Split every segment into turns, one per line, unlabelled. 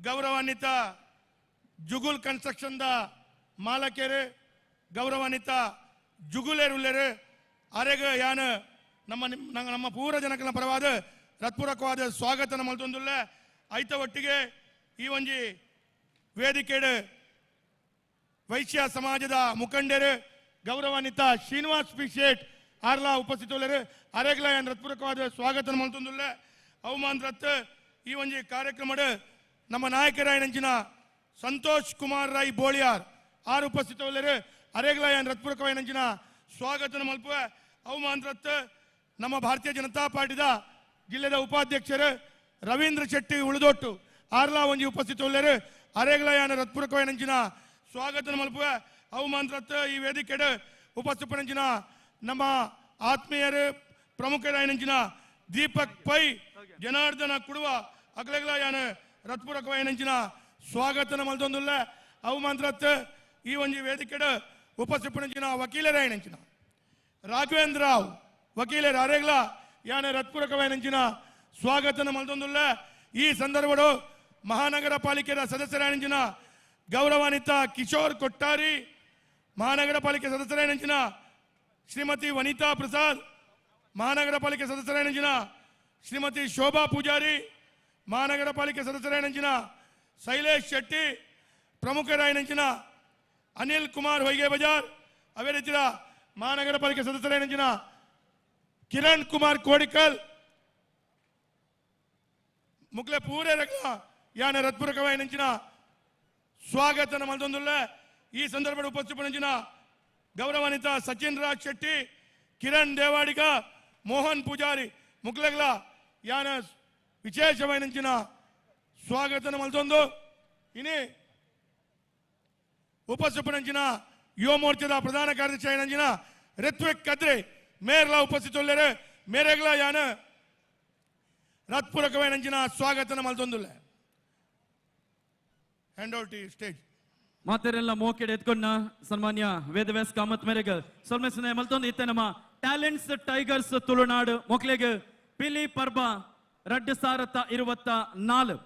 ಗೌರವಾನ್ವಿತ ಜುಗುಲ್ construction the ಮಾಲಕರು, ಗೌರವಾನ್ವಿತ ಜುಗುಲೇರ್ ಉಲ್ಲೇರು ಅರೆಗ ಯಾನ ನಮ್ಮ ಪೂರ ಜನಕಲ ಪರವಾದ ಹೃತ್ಪೂರ್ವಕವಾದ ಸ್ವಾಗತ ಮಲ್ತೊಂದುಲ್ಲ. ಐತ ಒಟ್ಟಿಗೆ ಈ ಒಂಜಿ ವೇದಿಕೆಡು ವೈಶ್ಯ ಸಮಾಜದ ಮುಖಂಡರು ಗೌರವಾನ್ವಿತ ಶ್ರೀನಿವಾಸ್ ಪಿ ಶೇಟ್ ಆರ್ಲಾ ಉಪಸ್ಥಿತರು ಅರೆಗ್ಲ ಯಾನ್ ಹೃತ್ಪೂರ್ವಕವಾದ ಸ್ವಾಗತ ಮಲ್ತೊಂದುಲ್ಲ. ಅವಮಾನ ಈ ಒಂಜಿ ಕಾರ್ಯಕ್ರಮ ನಮ್ಮ ನಾಯಕರಾಯನಂಚಿನ ಸಂತೋಷ್ ಕುಮಾರ್ ರೈ ಬೋಳಿಯಾರ್ ಆರು ಉಪಸ್ಥಿತರು ಅರೆಗ್ಲ ಯಾನ್ ಹೃತ್ಪೂರ್ವಕವಾಯನಂಚಿನ ಸ್ವಾಗತ ಮಲ್ಪುವ. ಅವಮಾನ ನಮ್ಮ ಭಾರತೀಯ ಜನತಾ ಪಾರ್ಟಿದ ಜಿಲ್ಲೆದ ಉಪಾಧ್ಯಕ್ಷರು ರವೀಂದ್ರ ಶೆಟ್ಟಿ ಉಳಿದೊಟ್ಟು ಆರ್ಲಾ ಒಂಜಿ ಉಪಸ್ಥಿತರು ಅರೆಗ್ಲ ಯಾನ್ ಹೃತ್ಪೂರ್ವಕವಾಯನಂಚಿನ ಸ್ವಾಗತ ಮಲ್ಪುವ. ಅವಮಾನ ಈ ವೇದಿಕೆ ಉಪಸ್ಥಿತಂಚಿನ ನಮ್ಮ ಆತ್ಮೀಯರು ಪ್ರಮುಖರಾಯನಂಚಿನ ದೀಪಕ್ ಪೈ ಜನಾರ್ದನ ಕುಡುವ ಅಗ್ಲಗ್ಲ ಯಾನ ಹೃತ್ಪೂರ್ವಕವಾಯನಂಚಿನ ಸ್ವಾಗತ ಮಲ್ತೊಂದುಲ್ಲ. ಅವಮಾನ ಈ ಒಂಜಿ ವೇದಿಕೆ ಉಪಸ್ಥಿತಂಚಿನ ವಕೀಲರಾಯನಂಚಿನ ರಾಘವೇಂದ್ರ ರಾವ್ ವಕೀಲರ ಅರೆಗ್ಲ ಯಾನ ಹೃತ್ಪೂರ್ವಕವಾಯನಂಚಿನ ಸ್ವಾಗತ ಮಲ್ತೊಂದುಲ್ಲ. ಈ ಸಂದರ್ಭಡು ಮಹಾನಗರ ಪಾಲಿಕೆಯ ಸದಸ್ಯರಾಯನಂಚಿನ ಗೌರವಾನ್ವಿತ ಕಿಶೋರ್ ಕೊಟ್ಟಾರಿ, ಮಹಾನಗರ ಪಾಲಿಕೆ ಸದಸ್ಯರಾಯನಂಚಿನ ಶ್ರೀಮತಿ ವನಿತಾ ಪ್ರಸಾದ್, ಮಹಾನಗರ ಪಾಲಿಕೆ ಸದಸ್ಯರಾಯನಂಚಿನ ಶ್ರೀಮತಿ ಶೋಭಾ ಪೂಜಾರಿ, ಮಹಾನಗರ ಪಾಲಿಕೆ ಸದಸ್ಯರಾಯನಂಚಿನ ಶೈಲೇಶ್ ಶೆಟ್ಟಿ, ಪ್ರಮುಖರಾಯನಂಚಿನ ಅನಿಲ್ ಕುಮಾರ್ ಹೊಯ್ಗೆ ಬಜಾರ್, ಅವೇ ರೀತಿಯ ಮಹಾನಗರ ಪಾಲಿಕೆ ಸದಸ್ಯರಾಯನಂಚಿನ ಕಿರಣ್ ಕುಮಾರ್ ಕೋಡಿಕಲ್ ಮುಕ್ಲೆ ಪೂರೇ ರಗಲ ಯಾನ ಹೃತ್ಪೂರ್ವಕವಾಯನಂಚಿನ ಸ್ವಾಗತ ಮಲ್ತೊಂದುಲ್ಲ. ಈ ಸಂದರ್ಭದ ಉಪಸ್ಥಿತಂಚಿನ ಗೌರವಾನ್ವಿತ ಸಚಿನ್ ರಾಜ್ ಶೆಟ್ಟಿ, ಕಿರಣ್ ದೇವಾಡಿಗ, ಮೋಹನ್ ಪೂಜಾರಿ ಮುಕ್ಲೆಗ್ಲ ಯಾನ ವಿಶೇಷವಾಯನಂಚಿನ ಸ್ವಾಗತ ಮಲ್ತೊಂದು. ಇನಿ ಉಪಸ್ಥಿತಂಚಿನ ಯುವ ಮೋರ್ಚಾದ ಪ್ರಧಾನ ಕಾರ್ಯದರ್ಶಿ ಆಯನಂಚಿನ ಋತ್ವಿಕ್ ಕದ್ರೆ ಮೇರ್ಲ ಉಪಸ್ಥಿತರು ಮೇರೆಗ್ಲ ಯಾನ ಹೃತ್ಪೂರ್ವಕವಾಯನಂಚಿನ ಸ್ವಾಗತ ಮಲ್ತೊಂದುಲ್ಲ. ಹ್ಯಾಂಡ್ ಔಟ್ ಸ್ಟೇಜ್
ಮಾತೆರೆಲ್ಲ ಮೋಕೆಡ್ ಎತ್ಕೊಂಡ ಸನ್ಮಾನ್ಯ ವೇದವ್ಯಾಸ್ ಕಾಮತ್ ಮೇರೆಗೆ ಸೊಲ್ಮೆಸನೆ ಮಲ್ತೊಂದು ಇತ್ತೆ ನಮ್ಮ ಟ್ಯಾಲೆಂಟ್ಸ್ ಟೈಗರ್ಸ್ ತುಳುನಾಡು ಮೊಕ್ಲೆಗೆ ಪಿಲಿ ಪರ್ಬ 2024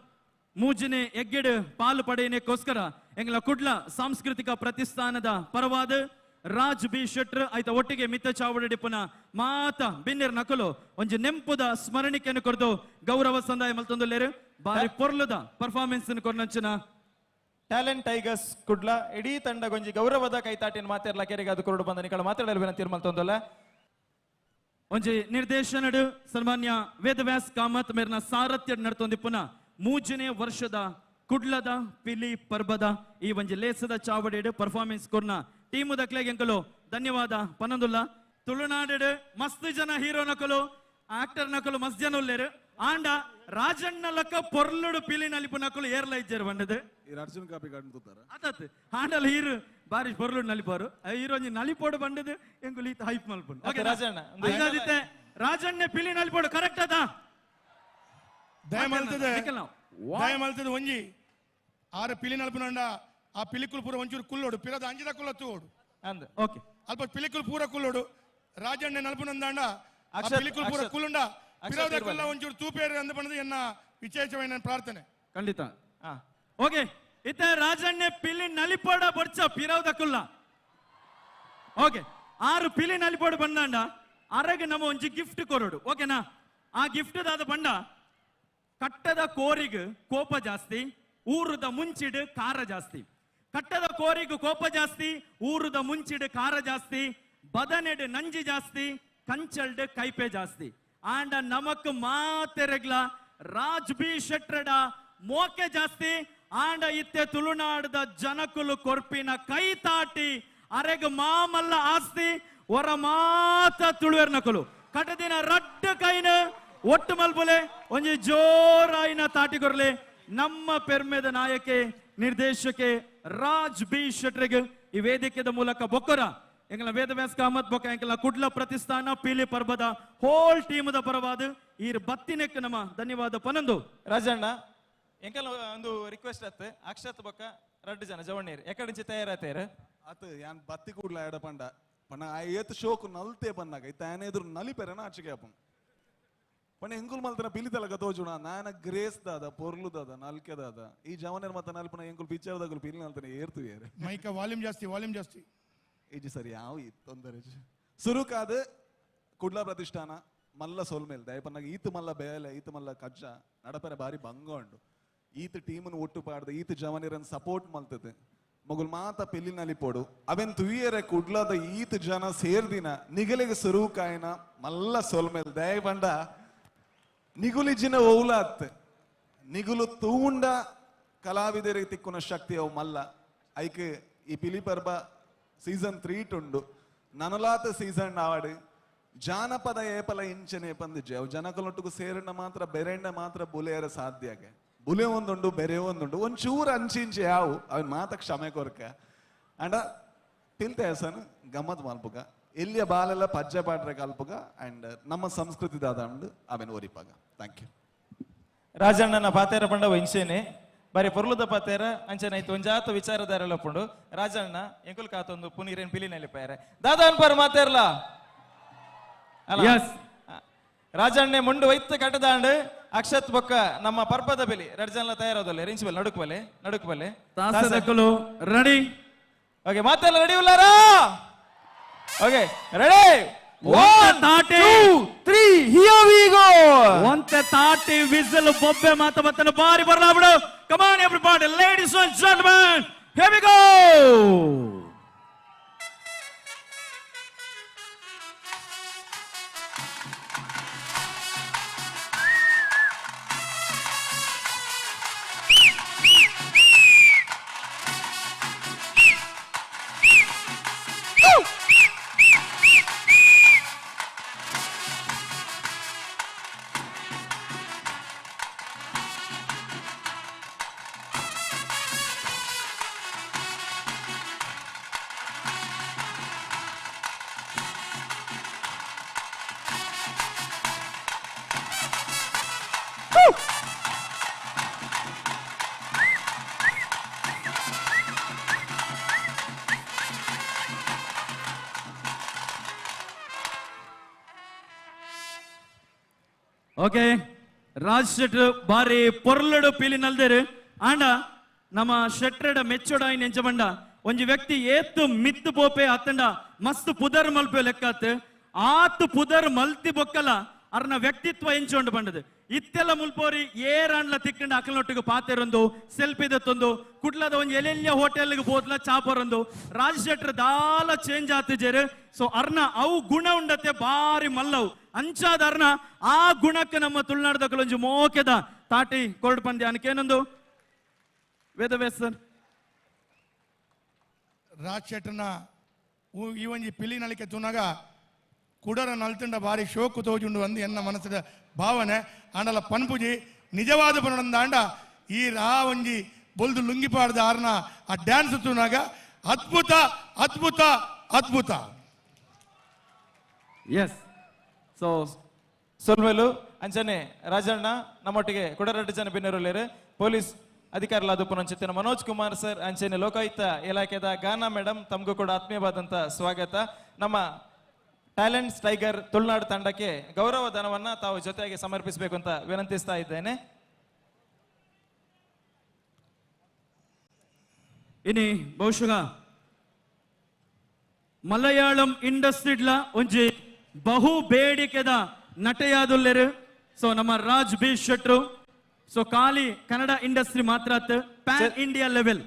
ಮೂಜಿನೆ ಎಗ್ಗೆಡು ಪಾಲು ಪಡೆಯನೆಗೋಸ್ಕರ ಎಂಗ್ಲ ಕುಡ್ಲ ಸಾಂಸ್ಕೃತಿಕ ಪ್ರತಿಷ್ಠಾನದ ಪರವಾದ ರಾಜ್ ಬಿ ಶೆಟ್ರ್ ಆಯ್ತ ಒಟ್ಟಿಗೆ ಮಿತ್ತ ಚಾವಡಿ ಪುನಃ ಮಾತ ಬಿನ್ನಿರ್ ನಕಲು ಒಂಜಿ ನೆಂಪುದ ಸ್ಮರಣಿಕೆಯನ್ನು ಕೊರದು ಗೌರವ ಸಂದಾಯ ಮಲ್ತೊಂದುಲ್ಲೇರು ಬಾರಿ ಪೊರ್ಲುದ ಪರ್ಫಾರ್ಮೆನ್ಸ್ ಕೊರ್ನಂಚಿನ
ಟ್ಯಾಲೆಂಟ್ ಟೈಗರ್ಸ್ ಕುಡ್ಲ ಇಡೀ ತಂಡ ಗೊಂಜಿ ಗೌರವದ ಕೈತಾಟಿನ ಮಾತೆರ್ಲ ಕೆರೆಗೆ ಅದು ಕೊರಡು ಬಂದ ನಿಕಳ ಮಾತಾಡಲು ವಿನಂತಿ ಮಲ್ತೊಂದಲ್ಲ.
ಒಂಜಿ ನಿರ್ದೇಶನಡು ಸನ್ಮಾನ್ಯ ವೇದವ್ಯಾಸ್ ಕಾಮತ್ ಮೇರ್ನ ಸಾರಥ್ಯ ನಡ್ತೊಂದಿ ಪುನಃ ಮೂಜನೇ ವರ್ಷದ ಕುಡ್ಲದ ಪಿಲಿ ಪರ್ಬದ ಈ ಒಂಜಿ ಲೇಸದ ಚಾವಡಿ ಪರ್ಫಾರ್ಮೆನ್ಸ್ ಕೊರ್ನ ಟೀಮು ದಕ್ಲೆಗೆ ಎಂಕಲು ಧನ್ಯವಾದ ಪನಂದುಲ್ಲ. ತುಳುನಾಡು ಮಸ್ತ್ ಜನ ಹೀರೋ ನಕಲು ಆಕ್ಟರ್ ನಕಲು ಮಸ್ತ್ ಜನ ಉಲ್ಲೇರು ಆಂಡ ರಾಜಣ್ಣ ಲಕ್ಕ ಪೊರ್ಲುಡು ಪಿಲಿ ನಲಿಪು ನಕಲು ಏರ್ಲ ಇಜ್ಜರು ಬಂಡದು
ಅರ್ಜುನ್ ಕಾಪಿ ಕಾಣ್ತಾರ
ಅದತ್ ಆಂಡಲ್ ಹೀರು ಬಾರಿ ಪೊರ್ಲುಡು ನಲಿಪಾರು ಹೀರೋಂಜಿ ನಲಿಪೋಡು ಬಂಡದು ಎಂಕುಲು ಈತ ಹೈಪ್ ಮಲ್ಪುಂಡು. ಓಕೆ ರಾಜಣ್ಣ ಐದಾದಿತ್ತೆ ರಾಜಣ್ಣ ಪಿಲಿ ನಲಿಪೋಡು ಕರೆಕ್ಟ್ ಅದ
ದಯಮಲ್ತದ ಒಂಜಿ ಆರು ಪಿಲಿ ನಲ್ಪುನಂಡ ಆ ಪಿಲಿಕುಲ್ ಪೂರ ಒಂಚೂರು ಕುಲ್ಲೋಡು ಪಿರದ ಅಂಜದ ಕುಲ್ಲ ತೂಡು
ಅಂದ ಓಕೆ
ಅಲ್ಪ ಪಿಲಿಕುಲ್ ಪೂರ ಕುಲ್ಲೋಡು ರಾಜಣ್ಣ ನಲ್ಪುನಂದಾಂಡ ಪಿಲಿಕುಲ್ ಪೂರ ಕುಲ್ಲುಂಡ ಪಿರದ ಕುಲ್ಲ ಒಂಚೂರು ತೂಪೇರು ಅಂದ ಬಂದದು ಎನ್ನ ವಿಶೇಷವಾದ ಪ್ರಾರ್ಥನೆ
ಖಂಡಿತ. ಓಕೆ ಇತ್ತ ರಾಜಣ್ಣ ಪಿಲಿ ನಲಿಪೋಡ ಬರ್ಚ ಪಿರವದ ಕುಲ್ಲ ಓಕೆ ಆರು ಪಿಲಿ ನಲಿಪೋಡು ಬಂದಾಂಡ ಅರಗೆ ನಮ್ಮ ಒಂಜಿ ಗಿಫ್ಟ್ ಕೊರೋಡು ಓಕೆನಾ. ಆ ಗಿಫ್ಟ್ ದಾದ ಬಂಡ ಕಟ್ಟದ ಕೋರಿಗ ಕೋಪ ಜಾಸ್ತಿ ಊರುದ ಮುಂಚಿಡು ಕಾರ ಜಾಸ್ತಿ. ಕಟ್ಟದ ಕೋರಿಗ ಕೋಪ ಜಾಸ್ತಿ ಊರುದ ಮುಂಚಿಡು ಕಾರ ಜಾಸ್ತಿ ಬದನೆಡು ನಂಜಿ ಜಾಸ್ತಿ ಕಂಚಲ್ಡ್ ಕೈಪೆ ಜಾಸ್ತಿ ಆಂಡ ನಮಕ್ ಮಾತೆರೆಗ್ಲ ರಾಜ್ ಬಿ ಶೆಟ್ರಡ ಮೋಕೆ ಜಾಸ್ತಿ ಆಂಡ ಇತ್ತೆ ತುಳುನಾಡದ ಜನಕುಲು ಕೊರ್ಪಿನ ಕೈ ತಾಟಿ ಅರೆಗ ಮಾಮಲ್ಲ ಆಸ್ತಿ ಹೊರ ಮಾತ ತುಳುವೆರ್ ನಕಲು ಕಟದಿನ ರಡ್ಡ ಕೈನ ಒಟ್ಟು ಮಲ್ಪುಲೆ ಒಂಜಿ ಜೋರಾಯಿನ ತಾಟಿ ಕೊರ್ಲೆ ನಮ್ಮ ಪೆರ್ಮೆದ ನಾಯಕೆ ನಿರ್ದೇಶಕೆ ರಾಜ್ ಬಿ ಶೆಟ್ರಿಗೆ ಈ ವೇದಿಕೆದ ಮೂಲಕ ಬೊಕ್ಕರ ಎಂಗಲ ವೇದವ್ಯಾಸ್ ಕಾಮತ್ ಬೊಕ್ಕ ಎಂಕಲ ಕುಡ್ಲ ಪ್ರತಿಷ್ಠಾನ ಪೀಲಿ ಪರ್ಬದ ಹೋಲ್ ಟೀಮದ ಪರವಾದ ಈ ಬತ್ತಿನೆಕ್ ನಮ್ಮ ಧನ್ಯವಾದ ಪನಂದು.
ರಾಜಣ್ಣ ಎಂಕಲ್ ಒಂದು ರಿಕ್ವೆಸ್ಟ್ ಆತ್ ಅಕ್ಷತ್ ಬೊಕ್ಕ 2 ಜನ ಜವಣ್ಣೀರ್ ಎಕಡಿಂಚಿ ತಯಾರಾತೇರ
ಆತ ಯಾನ್ ಬತ್ತಿ ಕೂಡ್ಲ ಎಡ ಪಂಡ ಪನ್ನ ಏತ್ ಶೋಕು ನಲ್ತೆ ಪನ್ನಾಗ ಇತ್ತ ಏನ ಎದುರು ನಲಿಪೆರನ ಆಚೆಗೆ ಅಪ್ಪಂ पण ಎಂಕುಲ್ ಮಲ್ತನ ಪಿಲಿತಲಕ ತೋಜುಣ ನಾನ ಗ್ರೇಸ್ ದಾದ ಪೊರ್ಲು ದಾದ ನಲ್ಕೆ ದಾದ ಈ ಜವನೇರ್ ಮತ್ತ ನಲ್ಪನ ಎಂಕುಲ್ ಪಿಕ್ಚರ್ ದಾಗಲು ಪಿಲಿ ನಲ್ತನ ಏರ್ತು ಏರೆ
ಮೈಕ ವಾಲ್ಯೂಮ್ ಜಾಸ್ತಿ
ಇಜಿ ಸರಿ ಯಾವ ಈ ತೊಂದರೆ ಸುರುಕಾದ ಕುಡ್ಲ ಪ್ರತಿಷ್ಠಾನ ಮಲ್ಲ ಸೋಲ್ಮೇಲ್ ದಯಪನ್ನಾಗ ಈತ ಮಲ್ಲ ಬೇಲೆ ಈತ ಮಲ್ಲ ಕಜ್ಜ ನಡಪರೆ ಬಾರಿ ಬಂಗ ಉಂಡು ಈತ ಟೀಮನ್ನು ಒಟ್ಟು ಪಾಡ್ದೆ ಈತ ಜವನೇರನ್ನು ಸಪೋರ್ಟ್ ಮಲ್ತದೆ ಮಗುಲ್ ಮಾತ ಪೆಲ್ಲಿನಲ್ಲಿ ಪೋಡು ಅವೆನ್ ತುಯ್ಯರೆ ಕುಡ್ಲದ ಈತ ಜನ ಸೇರ್ದಿನ ನಿಗಲಿಗೆ ಸುರುಕಾಯನ ಮಲ್ಲ ಸೋಲ್ಮೇಲ್ ದಯ ಬಂಡ ನಿಗುಲಿಜಿನ ಓಲಾತ್ ನಿಗುಲು ತೂಂಡ ಕಲಾವಿದರಿಗೆ ತಿಕ್ಕುನ ಶಕ್ತಿ ಅವು ಮಲ್ಲ ಐಕೆ ಈ ಪಿಲಿಪರ್ಬ ಸೀಸನ್ 3 ಟುಂಡು ನನಲಾತ ಸೀಸನ್ ಆವಾಡು ಜಾನಪದ ಏಪಲ ಇಂಚನೆ ಪಂದಿಜೆ ಅವು ಜನಕಲೊಟ್ಟಿಗೂ ಸೇರಣ್ಣ ಮಾತ್ರ ಬೆರೆಣ್ಣ ಮಾತ್ರ ಬುಲೆಯರ ಸಾಧ್ಯಾಗೆ ಬುಲೆ ಒಂದುಂಡು ಬೆರೆ ಒಂದುಂಡು ಒಂಚೂರು ಅಂಚಿಂಚೆ ಯಾವು ಅವನ್ ಮಾತ ಕ್ಷಮೆ ಕೊರಕ ಅಂಡ ಪಿಲ್ತೆ ಹೆಸನು ಗಮ್ಮತ್ ಮಲ್ಪುಗ ಇಲ್ಲಿಯ ಬಾಲೆಲ್ಲ ಪಜ್ಜೆ ಪಾಡ್ರೆ ಕಲ್ಪುಗ ಅಂಡ್ ನಮ್ಮ ಸಂಸ್ಕೃತಿ ದಾದಂಡು ಅವನ್ ಓರಿಪಾಗ ಥ್ಯಾಂಕ್ ಯು
ರಾಜಣ್ಣನ ಪಾತೇರ ಪಂಡ ಇಂಚೆನೆ ಬಾರಿ ಪೊರ್ಲುದ ಪಾತೇರ ಅಂಚನೆ ಐತು ಒಂಜಾತ ವಿಚಾರದಾರೆಲ್ಲ ಪುಂಡು ರಾಜಣ್ಣ ಎಂಕುಲ್ ಕಾತೊಂದು ಪುನೀರೇನ್ ಪಿಲಿನಲ್ಲಿ ಪಾಯರೆ ದಾದಾನ್ ಪರ್ ಮಾತೇರ್ಲ
ಎಸ್
ರಾಜಣ್ಣೆ ಮುಂಡು ವೈತ್ ಕಟ್ಟದಾಂಡು ಅಕ್ಷತ್ ಬೊಕ್ಕ ನಮ್ಮ ಪರ್ಪದ ಬೆಲಿ ರಡ್ಜನ್ಲ ತಯಾರದಲ್ಲ ರಿಂಚ್ ಬಲ್ ನಡುಕ್ ಬಲ್ಲೆ
ತಾಸದಕ್ಕಲು ರೆಡಿ
ಓಕೆ ಮಾತೆಲ್ಲ ರೆಡಿ ಉಲ್ಲಾರಾ okay ready 1 2 3 here we go
ಒಂತೆ ತಾಟಿ ವಿಸಿಲ್ ಬೊಬ್ಬೆ ಮಾತ ಬತ್ತನ ಬಾರಿ ಬರ್ಲಾ ಬಿಡು come on everybody ladies and gentlemen here we go okay Raj Shetty ಬಾರಿ ಪೊರ್ಲಡು ಪೀಲಿ ನಲ್ದೇರು ಆಂಡ ನಮ್ಮ ಶೆಟ್ರಡ ಮೆಚ್ಚೋಡ ನೆಂಚಬಂಡ ಒಂಜಿ ವ್ಯಕ್ತಿ ಏತ್ತು ಮಿತ್ತು ಪೋಪೆ ಅತ್ತಂಡ ಮಸ್ತ್ ಪುದರ್ ಮಲ್ಪೆ ಲೆಕ್ಕಾತ್ ಆತು ಪುದರ್ ಮಲ್ತಿ ಬೊಕ್ಕಲ ಅರ್ನ ವ್ಯಕ್ತಿತ್ವ ಎಂಚೊಂಡು ಬಂಡದು ಇತ್ತೆಲ್ಲ ಮುಲ್ಪೋರಿ ಏರಾಂಡ್ಲ ತಿಕ್ಕಂಡ ಅಕಲ್ನೊಟ್ಟಿಗೆ ಪಾತೆರೊಂದು ಸೆಲ್ಫಿ ದತ್ತೊಂದು ಕುಡ್ಲದ ಒಂಜಿ ಎಲೆಲ್ಯ ಹೋಟೆಲ್ಗೆ ಬೋದ್ಲ ಚಾಪರೊಂದು ರಾಜ್ ಶೆಟ್ರ್ ದಾಲ ಚೇಂಜ್ ಆತಿಜೇರು ಸೊ ಅರ್ನ ಅವು ಗುಣ ಉಂಡತೆ ಬಾರಿ ಮಲ್ಲವು ಅಂಚಾದ ಅರ್ನ ಆ ಗುಣಕ್ಕೆ ನಮ್ಮ ತುಳುನಾಡದ ಒಂಜಿ ಮೋಕೆದ ತಾಟಿ ಕೊರಡು ಪಂದ್ಯ ಅನ್ಕೇನೊಂದು ವೇದವ್ಯಾಸ್ ಸರ್
ರಾಜ್ ಶೆಟ್ರನ ಈ ಒಂಜಿ ಪಿಲಿ ನಳಿಕೆ ತುನಗ ಕುಡರ ನಲ್ತಂಡ ಬಾರಿ ಶೋಕು ತೋಜುಂಡು ಅಂದು ಎನ್ನ ಮನಸ್ಸದ ಭಾವನೆ ಆಂಡಲ ಪನ್ಪುಜಿ ನಿಜವಾದ ಪನೊಂದಾಂಡ ಈ ರಾ ಒಂಜಿ ಬೊಲ್ದು ಲುಂಗಿ ಪಾಡ್ದ ಆರ್ನ ಆ ಡ್ಯಾನ್ಸ್ ತುನಾಗ ಅದ್ಭುತ ಅದ್ಭುತ ಅದ್ಭುತ
ಎಸ್
ಸೊ ಸೊಲ್ಮೇಲು ಅಂಚನೆ ರಾಜಣ್ಣ ನಮ್ಮೊಟ್ಟಿಗೆ ಕುಡರಡ್ಡು ಜನ ಭಿನ್ನರುಲೇರು ಪೊಲೀಸ್ ಅಧಿಕಾರಿಗಳಾದ ಪುನಂಚಿತ್ತಿನ ಮನೋಜ್ ಕುಮಾರ್ ಸರ್ ಅಂಚನೆ ಲೋಕಾಯುಕ್ತ ಇಲಾಖೆದ ಗಾನಾ ಮೇಡಮ್ ತಮಗೂ ಕೂಡ ಆತ್ಮೀಯವಾದಂತ ಸ್ವಾಗತ ನಮ್ಮ ಟ್ಯಾಲೆಂಟ್ಸ್ ಟೈಗರ್ ತುಳುನಾಡು ತಂಡಕ್ಕೆ ಗೌರವ ಧನವನ್ನ ತಾವು ಜೊತೆಯಾಗಿ ಸಮರ್ಪಿಸಬೇಕು ಅಂತ ವಿನಂತಿಸ್ತಾ ಇದ್ದೇನೆ
ಇನಿ ಬಹುಶಃ ಮಲಯಾಳಂ ಇಂಡಸ್ಟ್ರಿಡ್ಲ ಒಂಜಿ ಬಹು ಬೇಡಿಕೆದ ನಟೆಯಾದುಲ್ಲೆರು ಸೊ ನಮ್ಮ ರಾಜ್ ಬಿ ಶೆಟ್ರು ಸೊ ಖಾಲಿ ಕನ್ನಡ ಇಂಡಸ್ಟ್ರಿ ಮಾತ್ರ ಪ್ಯಾನ್ ಇಂಡಿಯಾ ಲೆವೆಲ್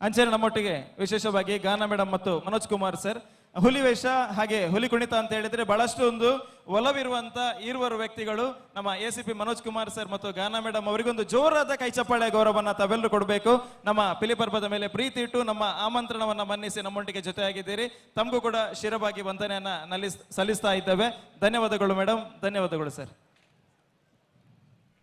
ಅಂಚನೆ ನಮ್ಮೊಟ್ಟಿಗೆ ವಿಶೇಷವಾಗಿ ಗಾನಾ ಮೇಡಮ್ ಮತ್ತು ಮನೋಜ್ ಕುಮಾರ್ ಸರ್ ಹುಲಿ ವೇಷ ಹಾಗೆ ಹುಲಿ ಕುಣಿತ ಅಂತ ಹೇಳಿದ್ರೆ ಬಹಳಷ್ಟು ಒಂದು ಒಲವಿರುವಂತ ಈರ್ವರು ವ್ಯಕ್ತಿಗಳು ನಮ್ಮ ಎಸಿಪಿ ಮನೋಜ್ ಕುಮಾರ್ ಸರ್ ಮತ್ತು ಗಾನಾ ಮೇಡಮ್ ಅವರಿಗೊಂದು ಜೋರಾದ ಕೈ ಚಪ್ಪಾಳೆ ಗೌರವನ್ನ ತಾವೆಲ್ಲರೂ ಕೊಡಬೇಕು ನಮ್ಮ ಪಿಲಿಪರ್ಬದ ಮೇಲೆ ಪ್ರೀತಿ ಇಟ್ಟು ನಮ್ಮ ಆಮಂತ್ರಣವನ್ನ ಮನ್ನಿಸಿ ನಮ್ಮೊಟ್ಟಿಗೆ ಜೊತೆಯಾಗಿದ್ದೀರಿ ತಮಗೂ ಕೂಡ ಶಿರವಾಗಿ ವಂದನೆಯನ್ನ ಸಲ್ಲಿಸ್ತಾ ಇದ್ದೇವೆ ಧನ್ಯವಾದಗಳು ಮೇಡಮ್ ಧನ್ಯವಾದಗಳು ಸರ್